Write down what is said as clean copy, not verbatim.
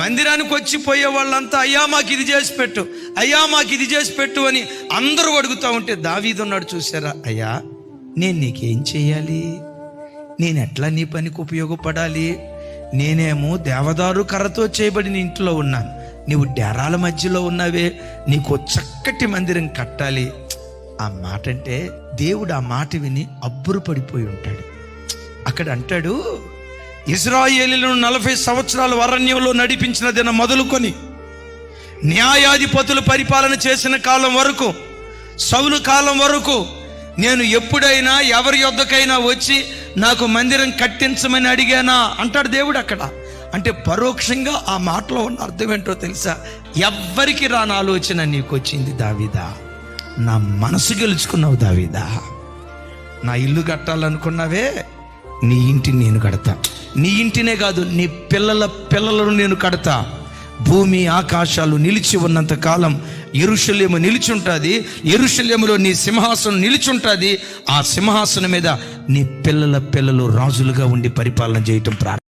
మందిరానికి వచ్చి పోయే వాళ్ళంతా అయ్యా మాకు ఇది చేసి పెట్టు, అయ్యా మాకు ఇది చేసి పెట్టు అని అందరూ అడుగుతూ ఉంటే దావీదు ఉన్నాడు, చూసారా, అయ్యా నేను నీకేం చెయ్యాలి, నేను ఎట్లా నీ పనికి ఉపయోగపడాలి, నేనేమో దేవదారు కర్రతో చేయబడిన ఇంట్లో ఉన్నాను, నీవు డేరాల మధ్యలో ఉన్నావే, నీకు చక్కటి మందిరం కట్టాలి. ఆ మాట అంటే దేవుడు ఆ మాట విని అబ్బురు పడిపోయి ఉంటాడు. అక్కడ అంటాడు, ఇశ్రాయేలీయులను 40 సంవత్సరాలు అరణ్యంలో నడిపించిన దిన మొదలుకొని న్యాయాధిపతులు పరిపాలన చేసిన కాలం వరకు, సౌలు కాలం వరకు నేను ఎప్పుడైనా ఎవరి యొద్దకైనా వచ్చి నాకు మందిరం కట్టించమని అడిగానా అంటాడు దేవుడు అక్కడ. అంటే పరోక్షంగా ఆ మాటలో ఉన్న అర్థం ఏంటో తెలుసా? ఎవ్వరికి రాని ఆలోచన నీకు వచ్చింది దావీదా, నా మనసు గెలుచుకున్నావు దావీదా. నా ఇల్లు కట్టాలనుకున్నావే, నీ ఇంటిని నేను కడతా. నీ ఇంటినే కాదు, నీ పిల్లలను నేను కడతా. భూమి ఆకాశాలు నిలిచి ఉన్నంత కాలం యెరూషలేము నిలిచి ఉంటుంది. యెరూషలేములో నీ సింహాసనం నిలిచి ఉంటుంది. ఆ సింహాసనం మీద నీ పిల్లలు రాజులుగా ఉండి పరిపాలన చేయటం ప్రారంభం.